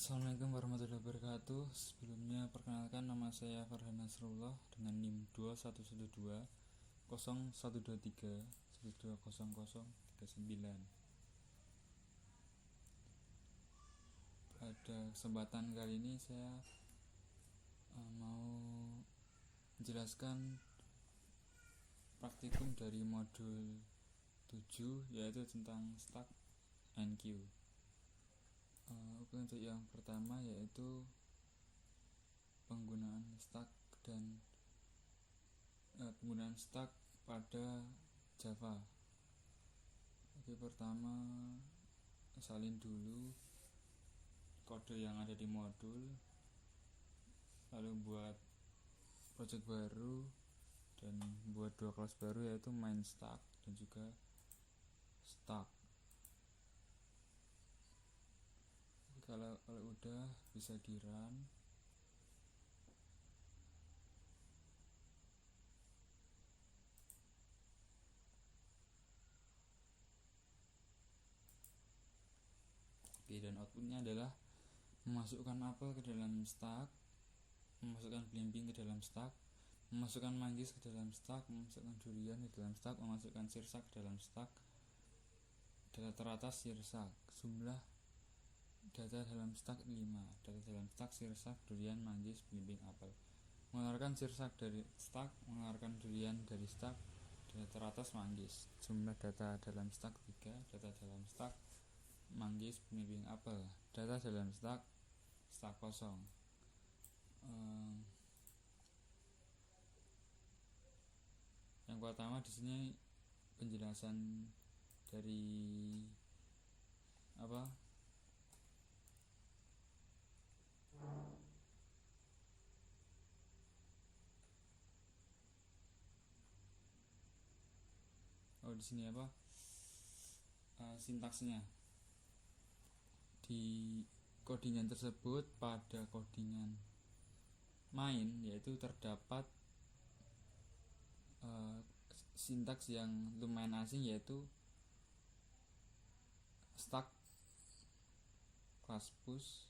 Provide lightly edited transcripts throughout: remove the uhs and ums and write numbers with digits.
Assalamualaikum warahmatullahi wabarakatuh. Sebelumnya perkenalkan, nama saya Farhan Nasrullah dengan NIM 211200123120039. Pada kesempatan kali ini saya mau menjelaskan praktikum dari modul 7, yaitu tentang stack and queue. Untuk yang pertama yaitu penggunaan stack pada Java. Pertama salin dulu kode yang ada di modul, lalu buat project baru dan buat dua kelas baru, yaitu main stack dan juga stack. Kalau udah bisa di run. Dan outputnya adalah memasukkan apel ke dalam stack, memasukkan belimbing ke dalam stack, memasukkan manggis ke dalam stack, memasukkan durian ke dalam stack, memasukkan sirsak ke dalam stack, data teratas sirsak, jumlah data dalam stack 5, data dalam stack sirsak, durian, manggis, belimbing, apel. Mengeluarkan sirsak dari stack, mengeluarkan durian dari stack, data teratas manggis, jumlah data dalam stack 3, data dalam stack manggis, belimbing, apel, data dalam stack kosong. Yang pertama di sini penjelasan dari di sini sintaksnya. Di codingan tersebut, pada codingan main yaitu terdapat sintaks yang lumayan asing, yaitu stack class push,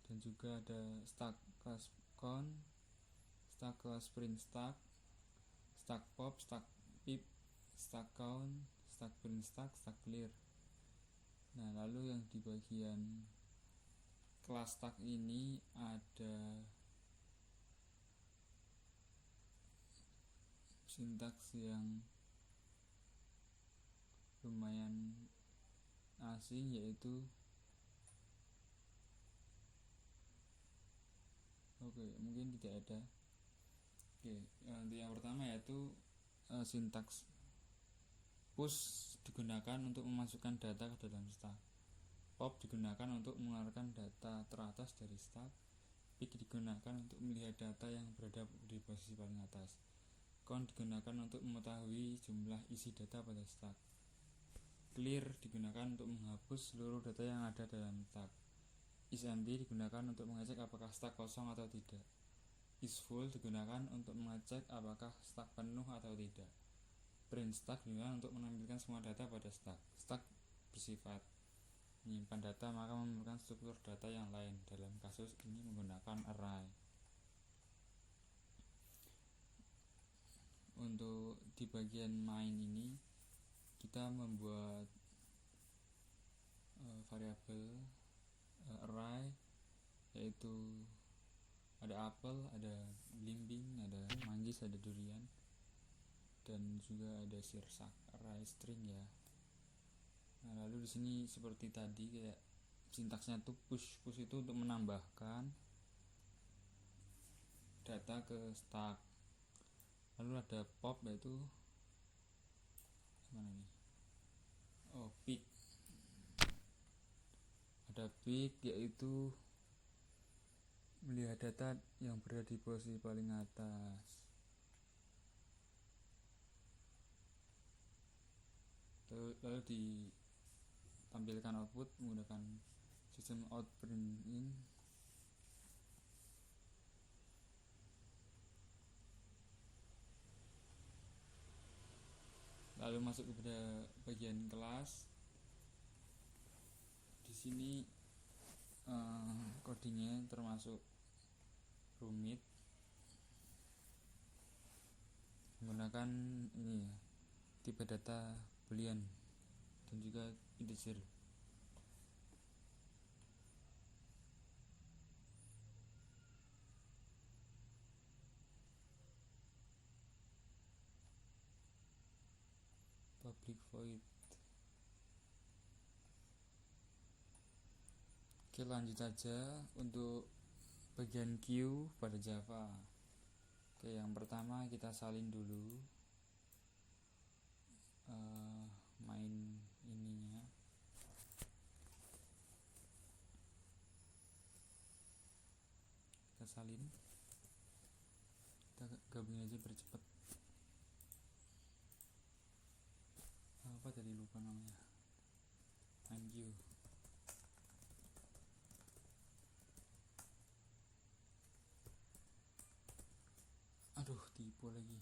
dan juga ada stack class count, stack class print stack pop, stack pip, stack count, stack print stack clear. Nah, lalu yang di bagian kelas stack ini ada sintaks yang lumayan asing, yaitu mungkin tidak ada. Untuk yang pertama yaitu sintaks push digunakan untuk memasukkan data ke dalam stack, pop digunakan untuk mengeluarkan data teratas dari stack, pick digunakan untuk melihat data yang berada di posisi paling atas, count digunakan untuk mengetahui jumlah isi data pada stack, clear digunakan untuk menghapus seluruh data yang ada dalam stack, is empty digunakan untuk mengecek apakah stack kosong atau tidak, is full digunakan untuk mengecek apakah stack penuh atau tidak, print stack digunakan untuk menampilkan semua data pada stack. Stack bersifat menyimpan data, maka memerlukan struktur data yang lain. Dalam kasus ini menggunakan array. Untuk di bagian main ini kita membuat variabel array, yaitu ada apel, ada belimbing, ada manggis, ada durian, dan juga ada sirsak, array string ya. Nah, lalu di sini seperti tadi, kayak sintaksnya tuh push itu untuk menambahkan data ke stack. Lalu ada pop, yaitu pick. Ada pick, yaitu melihat data yang berada di posisi paling atas. Lalu ditampilkan output menggunakan sistem out print in. Lalu masuk kepada bagian kelas. Di sini codingnya termasuk rumit, menggunakan ini ya, tipe data boolean dan juga integer. Public void. Oke, lanjut saja untuk bagian queue pada Java. Oke, yang pertama kita salin dulu main ininya. Kita salin, kita gabungin aja biar cepet. Apa tadi lupa namanya, main queue. Aduh, tipu lagi.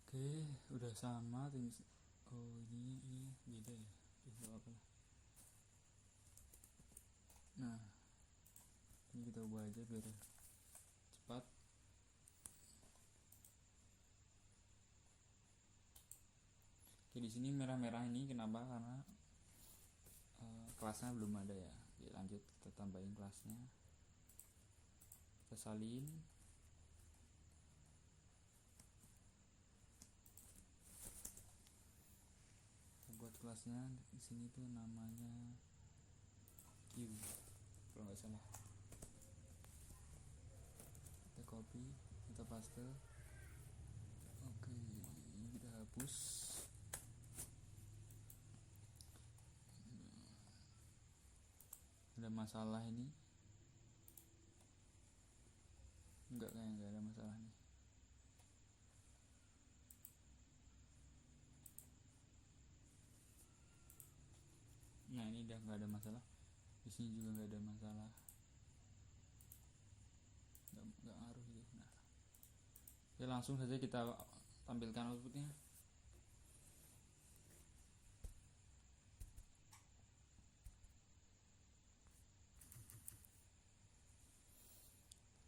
Oke, udah sama. Oh, ini beda ya. Tidak apa lah. Nah, ini kita ubah aja biar cepat. Oke, di sini merah-merah ini kenapa? Karena kelasnya belum ada ya. Oke, lanjut kita tambahin kelasnya. Kita salin. Kita buat kelasnya di sini tuh namanya Q kalau nggak salah. Kita copy, kita paste. Oke, ini kita hapus. Ada masalah ini? Enggak, kayaknya enggak ada masalah nih. Nah, ini udah enggak ada masalah. Di sini juga enggak ada masalah. Enggak ngaruh gitu. Nah, ya langsung saja kita tampilkan outputnya.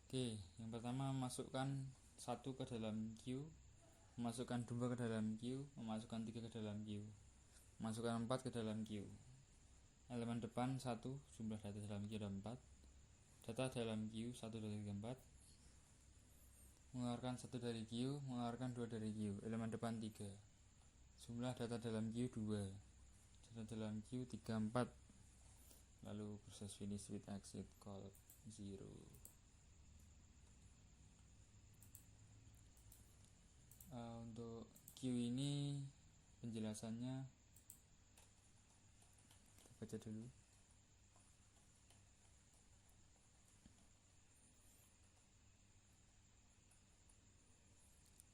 Oke, yang pertama masukkan 1 ke dalam queue, memasukkan 2 ke dalam queue, memasukkan 3 ke dalam queue, masukkan 4 ke dalam queue. Elemen depan 1, jumlah data dalam queue ada 4, data dalam queue 1, 2, 3, 4, mengeluarkan 1 dari queue, mengeluarkan 2 dari queue. Elemen depan 3, jumlah data dalam queue 2, data dalam queue 3, 4. Lalu proses finish with exit call 0. Untuk queue ini penjelasannya kita baca dulu.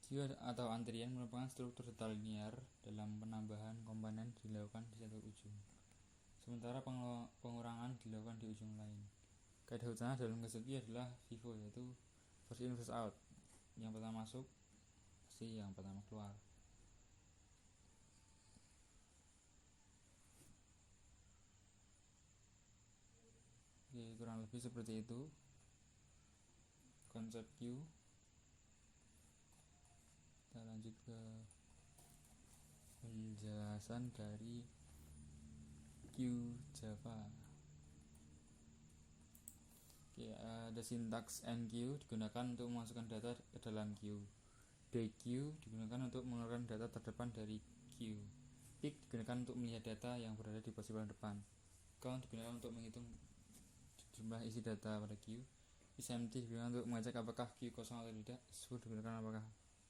Queue atau antrian merupakan struktur data linear dalam penambahan komponen dilakukan di satu ujung, sementara pengurangan dilakukan di ujung lain. Kaidah utama dalam kasus queue adalah FIFO, yaitu first in first out. Yang pertama masuk pasti yang pertama keluar. Oke, kurang lebih seperti itu konsep queue. Kita lanjut ke penjelasan dari queue Java. Oke, ada sintaks enqueue digunakan untuk memasukkan data ke dalam queue. Dequeue digunakan untuk mengeluarkan data terdepan dari queue. Pick digunakan untuk melihat data yang berada di posisi paling depan. Count digunakan untuk menghitung jumlah isi data pada queue. Isempty digunakan untuk mengecek apakah queue kosong atau tidak. Sword digunakan apakah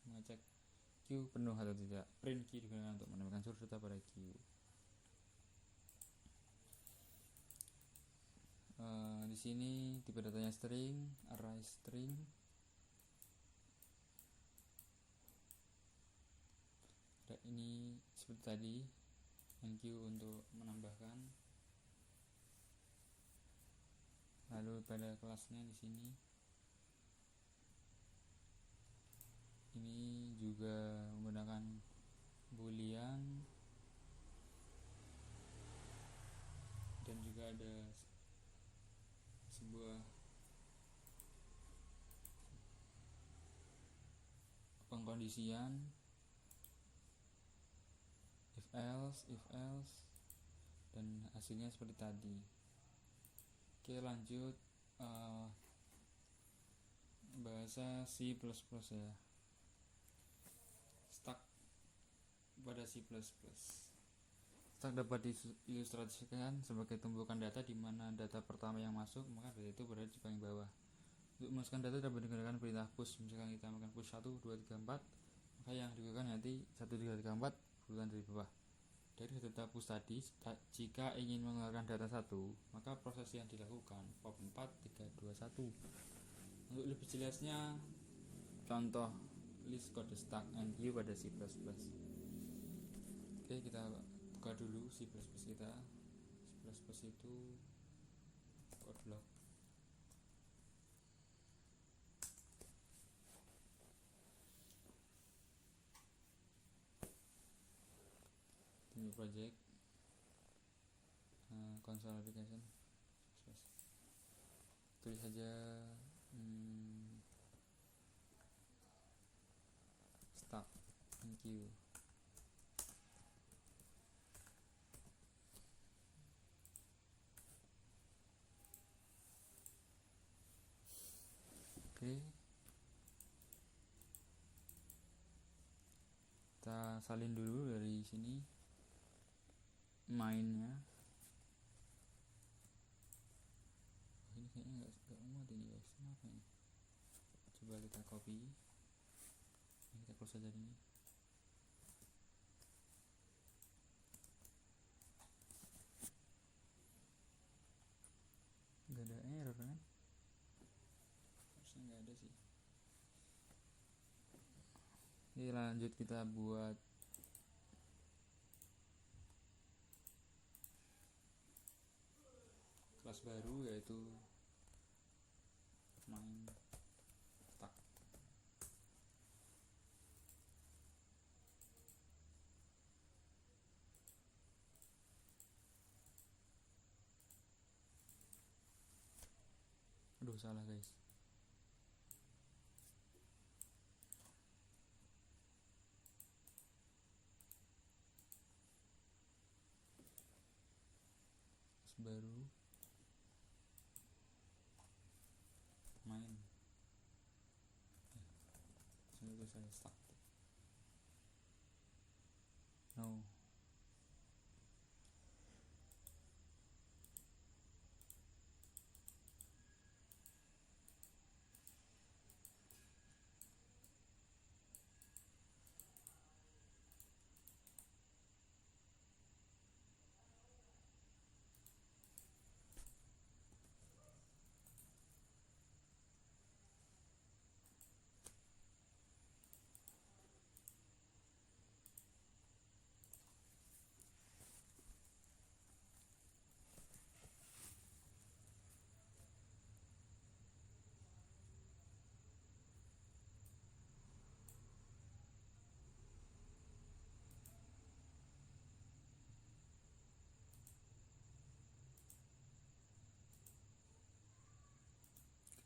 mengecek queue penuh atau tidak. Print key digunakan untuk menambahkan seluruh data pada queue. Di sini tipe datanya string, array string. Ini seperti tadi, enqueue untuk menambahkan. Lalu pada kelasnya di sini, ini juga menggunakan boolean pendikondisian, if else, dan hasilnya seperti tadi. Oke, lanjut bahasa C++ ya. Stack pada C++. Stack dapat diilustrasikan sebagai tumpukan data di mana data pertama yang masuk, maka data itu berada di paling bawah. Untuk memasukkan data dapat digunakan perintah push. Misalkan kita melakukan push 1, 2, 3, 4, maka yang digunakan nanti 1, 2, 3, 4 urutan dari bawah. Dari data push tadi, jika ingin mengeluarkan data 1, maka proses yang dilakukan pop 4, 3, 2, 1. Untuk lebih jelasnya, contoh list kode stack and view pada C++. Oke, kita buka dulu C++ kita. C++ itu code block. New project, console application, tulis saja stack and queue. Oke, kita salin dulu dari sini mainnya. Ini kayaknya nggak muat ini guys, kenapa ini? Coba kita copy, ini kita close saja ini. Nggak ada error kan? Harusnya nggak ada sih. Oke, lanjut kita buat kelas baru yaitu main stack. Aduh, salah guys. Kelas baru main. Sudah saya stack. No.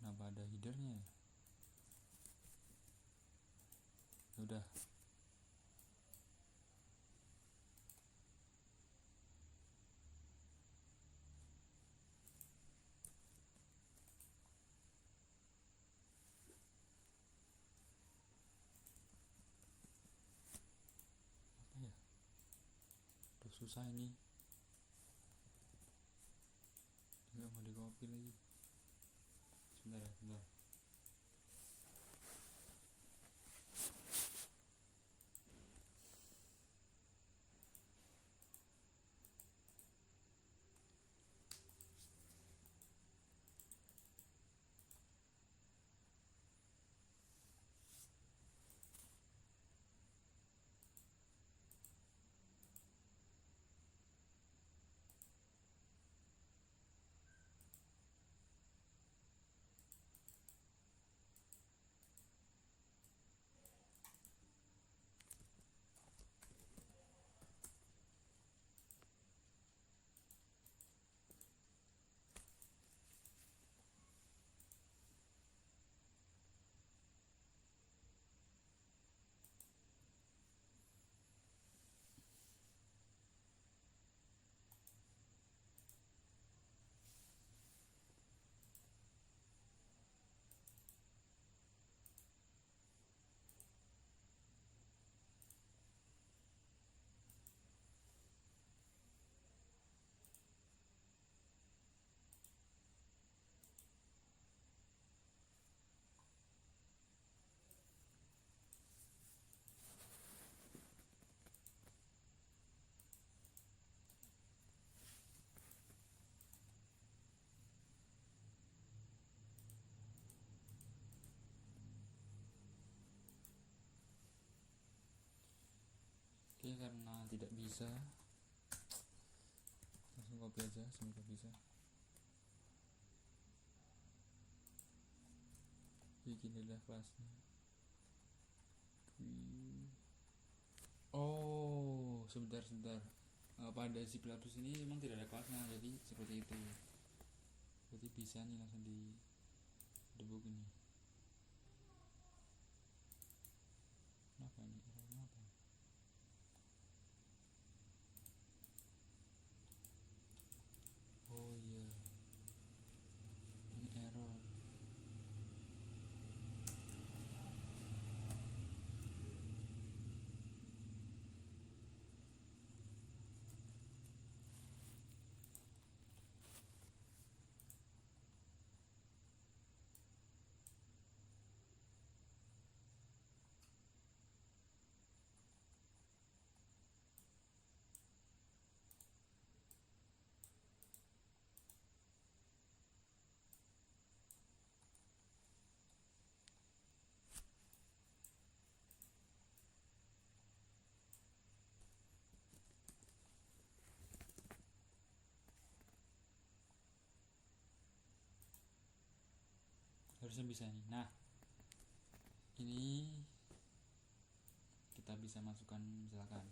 Kenapa ada headernya ya? Udah. Apa ya? Udah susah ini. Nggak mau di copy lagi. Sebentar ya, sebentar. Oke, karena tidak bisa, langsung copy aja, semoga bisa. Bikin adalah kelasnya. Oh, sebentar. Pada si Pilatus ini memang tidak ada kelasnya, jadi seperti itu. Jadi bisa nih langsung di debug ini. Kenapa ini? Errornya apa? Oh iya, ini error. Harusnya bisa nih. Nah, ini kita bisa masukkan misalkan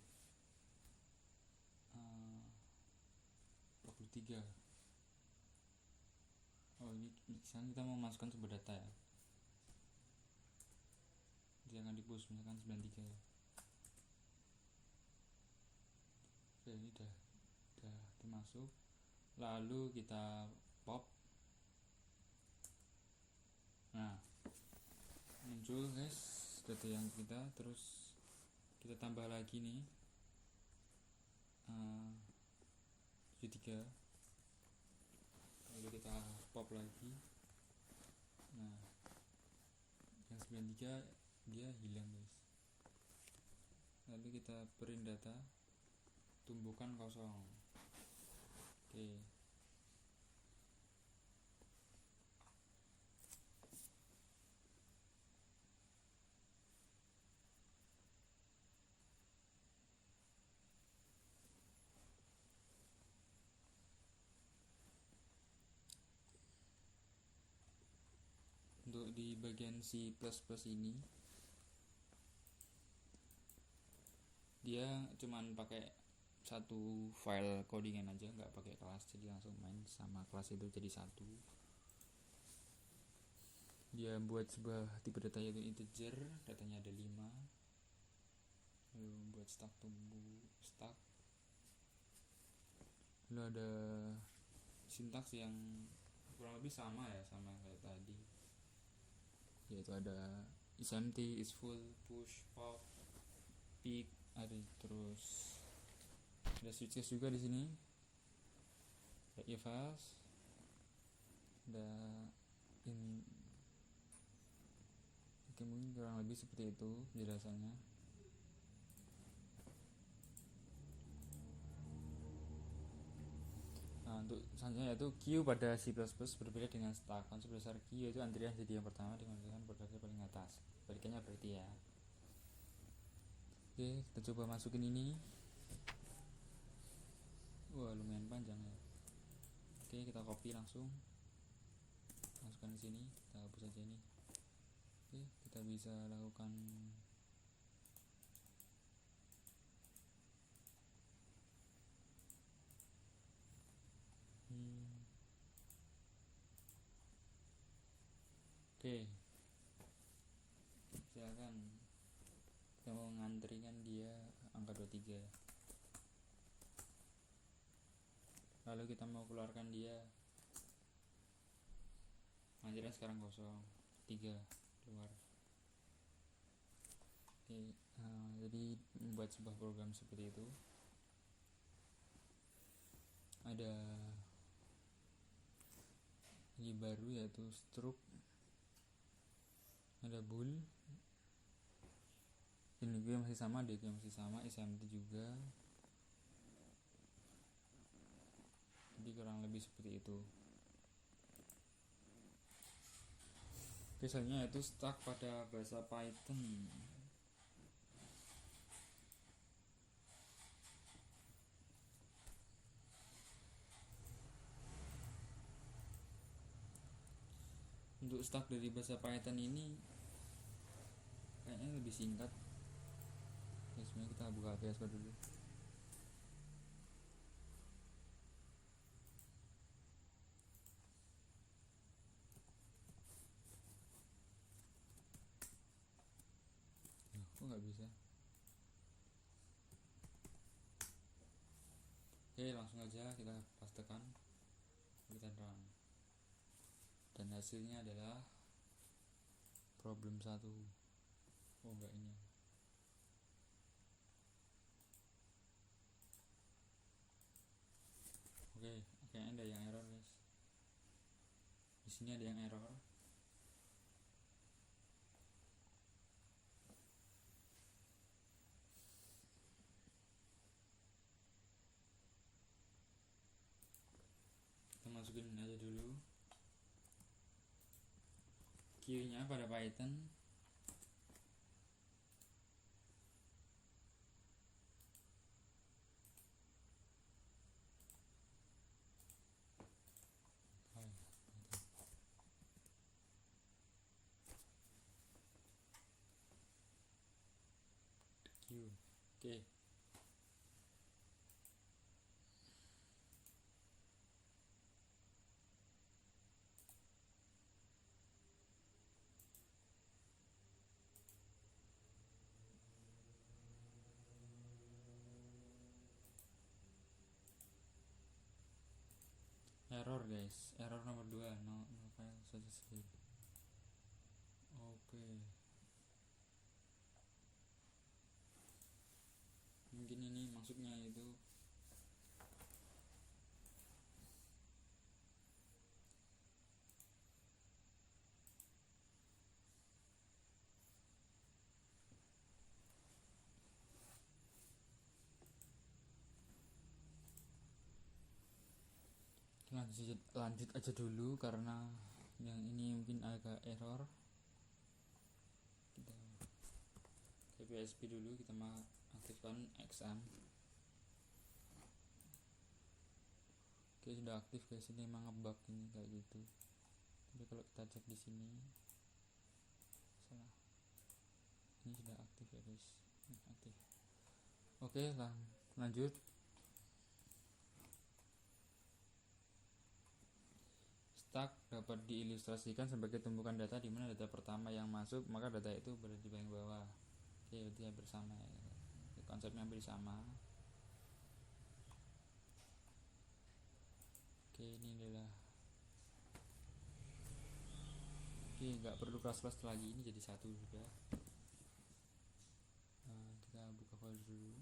43. Oh, ini misalkan kita mau masukkan sumber data ya, jangan di push, misalkan 93. Oke, ini udah termasuk. Lalu kita pop. Nah, muncul guys data yang kita, terus kita tambah lagi nih 73. Lalu kita pop lagi. Nah, yang 93 dia hilang guys. Lalu kita print data, tumbuhkan kosong. Oke. Untuk di bagian C++ ini dia cuman pakai satu file codingan aja, nggak pakai kelas, jadi langsung main sama kelas itu jadi satu. Dia buat sebuah tipe data yaitu integer, datanya ada 5. Lalu buat stack stack. Lalu ada sintaks yang kurang lebih sama ya, sama kayak tadi, yaitu ada is empty, is full, push, pop, pick, ada terus ada switch case juga di sini, ada if else, ada in. Oke, mungkin kurang lebih seperti itu penjelasannya. Nah, untuk selanjutnya yaitu queue pada C++ berbeda dengan stack. Konsep dasar queue yaitu antrian jadi yang pertama dikembalikan pada paling atas. Balikannya berarti ya. Oke, kita coba masukin ini. Wah, lumayan panjang ya. Oke, kita copy langsung, masukkan di sini, kita hapus aja ini. Oke, kita bisa lakukan Oke, silakan kita mau ngantrikan dia angka 23. Lalu kita mau keluarkan dia, antrian sekarang kosong, 3 keluar. Oke, jadi membuat sebuah program seperti itu. Ada ini baru yaitu struct, ada bool, ini gue masih sama, dia masih sama, SMT juga. Jadi kurang lebih seperti itu. Biasanya itu stuck pada bahasa Python. untuk stack dari bahasa Python ini kayaknya lebih singkat. Ya, sebenarnya kita buka VS Code dulu. Kok nggak bisa? Oke, langsung aja kita pastekan, kita run, dan hasilnya adalah problem 1. Oh enggak, ini. Oke, kayaknya ada yang error guys. Di sini ada yang error. Kita masukin aja dulu queue-nya pada Python. Queue. Oke. Error guys, error nomor 2, no file successful. Oke. Mungkin ini maksudnya itu lanjut aja dulu karena yang ini mungkin agak error. Kita ke PHP dulu, kita aktifkan XAMPP. Oke, sudah aktif guys. Ini emang ngebug ini kayak gitu. Tapi kalau kita cek di sini salah. Ini sudah aktif ya guys. Aktif. Oke, lanjut. Stack dapat diilustrasikan sebagai tumpukan data di mana data pertama yang masuk, maka data itu berada di bagian bawah. Oke, berarti hampir sama ya. Konsepnya hampir sama. Oke, ini adalah nggak perlu kelas-kelas lagi, ini jadi satu juga. Kita buka file dulu.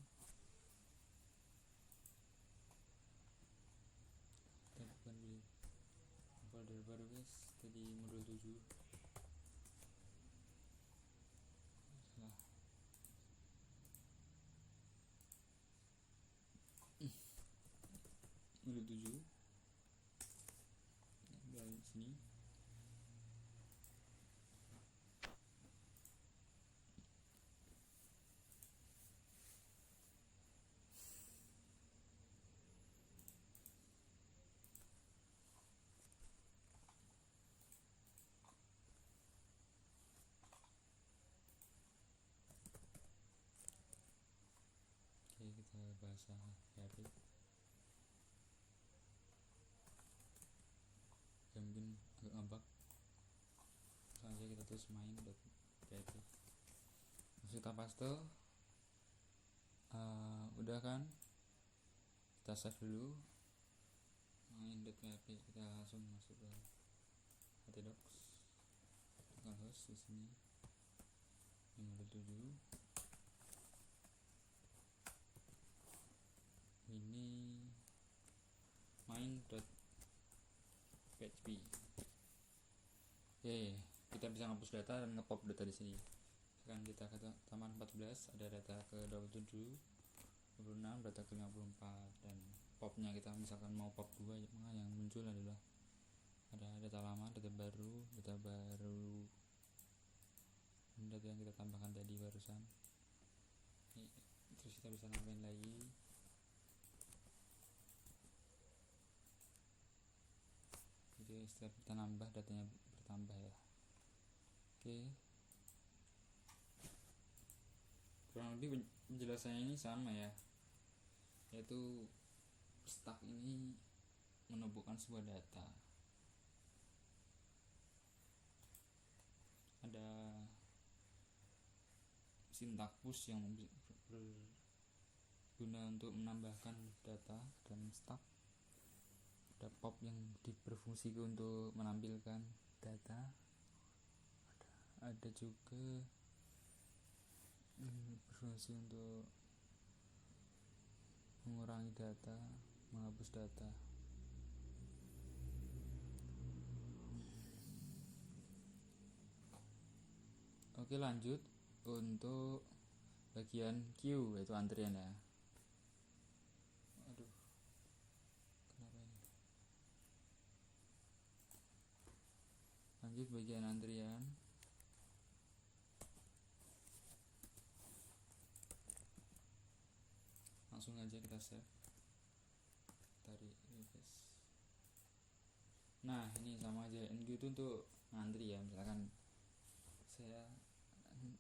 Kita bukan di folder baru guys, tadi modul 7. Salah. Modul 7. Dari sini. Oke, kita bahasa PHP. Ya mungkin agak ngebug. Langsung aja kita tulis main.php. Kita paste. Udah kan? Kita save dulu. Main.php, kita langsung masuk ke htdocs. Kita host di sini. Ini modul 7. Ini main.php. Oke, kita bisa ngapus data dan ngepop data di sini. Sekarang kita ke taman 14, ada data ke 27, 26, data ke 54, dan popnya kita misalkan mau pop 2, maka yang muncul adalah ada data lama, data baru, dan data yang kita tambahkan tadi barusan. Terus kita bisa nambahin lagi. Jadi setelah kita nambah datanya bertambah ya. Oke, kurang lebih penjelasannya ini sama ya, yaitu stack ini menumbuhkan sebuah data. Ada sintak push yang berguna untuk menambahkan data dan stack. Ada pop yang berfungsi untuk menampilkan data. Ada juga berfungsi untuk mengurangi data, menghapus data. Oke, lanjut untuk bagian queue, yaitu antrian ya. Aduh, kenapa ini? Lanjut bagian antrian. Langsung aja kita save, tarik refresh. Nah, ini sama aja, NQ itu untuk ngantri ya. Misalkan saya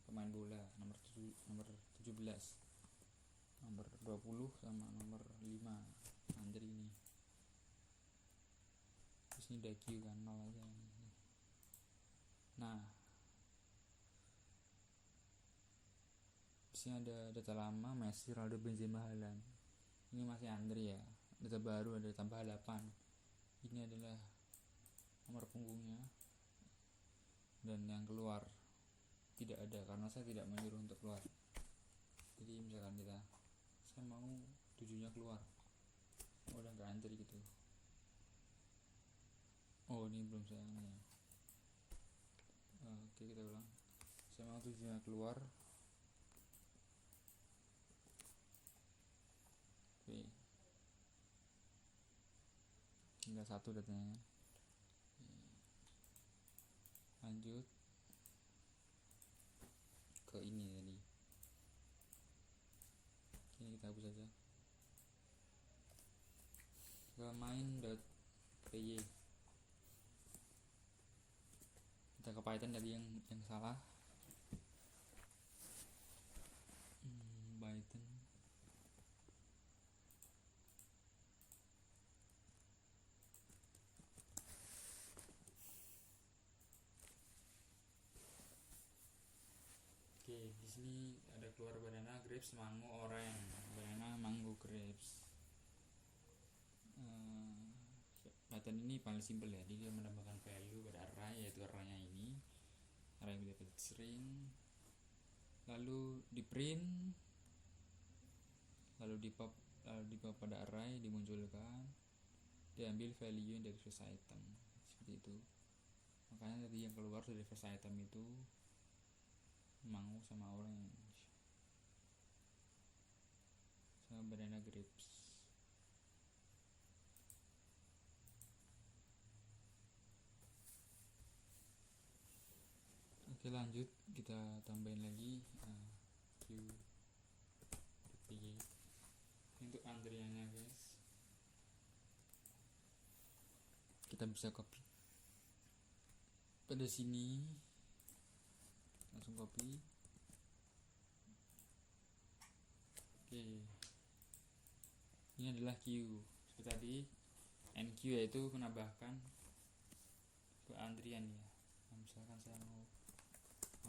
pemain bola nomor 17, nomor 20 sama nomor 5 ngantri ini. Terus ini udah queue kan, 0 aja ini. Nah, disini ada data lama Messi, Ronaldo, Benzema, Haaland. Ini masih antri ya. Data baru ada tambah 8. Ini adalah nomor punggungnya, dan yang keluar tidak ada karena saya tidak menyuruh untuk keluar. Jadi misalkan saya mau 7-nya keluar, udah nggak antri gitu. Oh, ini belum saya ya. Oke, kita ulang. Saya mau 7-nya keluar. Oke, tinggal 1 datanya. Lanjut ke ini tadi. Ini kita hapus aja. Ke main.py. Kita ke Python tadi yang salah. Python. Oke, di sini ada keluar banana, grapes, mango, orange. Banana, mango, grapes. Python ini paling simpel ya. Dia menambahkan value pada array, yaitu arraynya ini. Array yang dapat string. Lalu di print, lalu di pop pada array, dimunculkan, diambil value dari first item, seperti itu. Makanya tadi yang keluar dari first item itu mango sama orange sama banana grapes. Oke, lanjut kita tambahin lagi Q.py untuk antriannya guys. Kita bisa copy pada sini, langsung copy. Oke, ini adalah Q seperti tadi. NQ yaitu menambahkan ke antrian ya. Nah, misalkan saya mau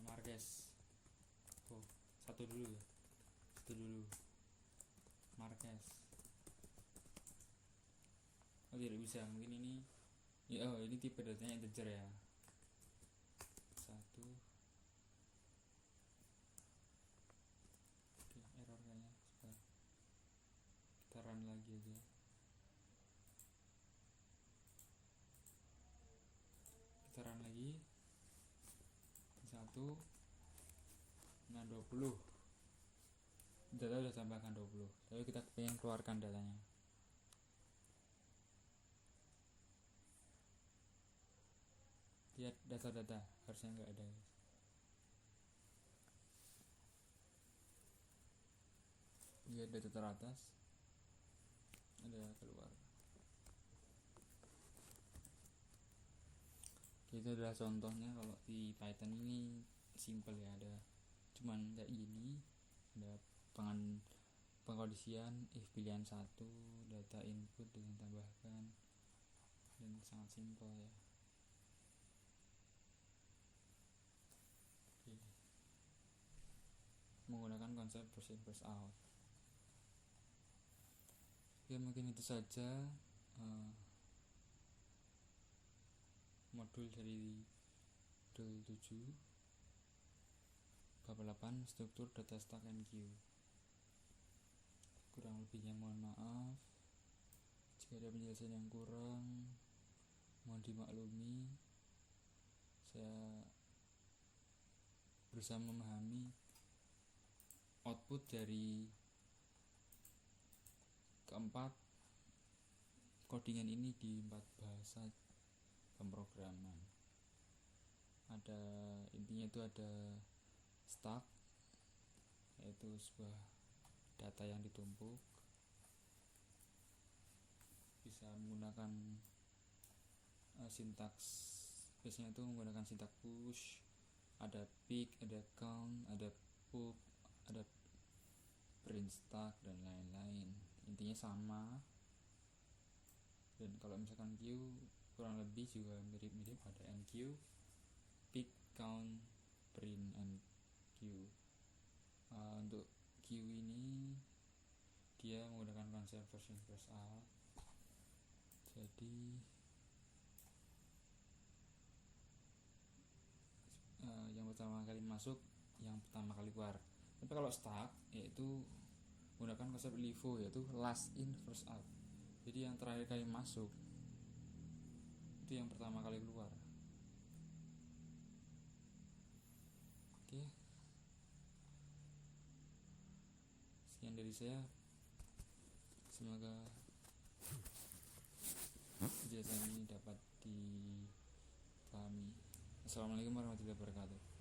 Marquez, satu dulu Marquez. Oh, tidak bisa, mungkin ini ya. Oh, ini tipe datanya integer ya. 1. Oke, error kayaknya. Kita run lagi aja. Kita run lagi. 1. Nah, 20. Data udah tambahkan 20. Lalu kita pengen keluarkan datanya. Lihat data-data, harusnya nggak ada. Lihat data teratas, ada keluar. Oke, Itu adalah contohnya. Kalau di Python ini simple ya, ada cuman kayak gini, ada pengkondisian if pilihan satu, data input dengan tambahkan, dan sangat simple ya. Oke. Menggunakan konsep first in first out. Oke, mungkin itu saja modul dari modul 7 bab 8 struktur data stack and queue. Kurang lebihnya mohon maaf. Jika ada penjelasan yang kurang, mohon dimaklumi. Saya berusaha memahami output dari keempat codingan ini di 4 bahasa pemrograman. Ada intinya itu ada stack, yaitu sebuah data yang ditumpuk, bisa menggunakan sintaks, biasanya itu menggunakan sintaks push, ada pick, ada count, ada pop, ada print stack, dan lain-lain. Intinya sama. Dan kalau misalkan queue kurang lebih juga mirip-mirip, ada enqueue, pick, count, print, and queue. Untuk queue ini dia menggunakan konsep first in first out. Jadi yang pertama kali masuk, yang pertama kali keluar. Tapi kalau stack yaitu menggunakan konsep LIFO, yaitu last in first out. Jadi yang terakhir kali masuk itu yang pertama kali keluar. Oke. Sekian dari saya. Semoga penjelasan ini dapat dipahami. Assalamualaikum warahmatullahi wabarakatuh.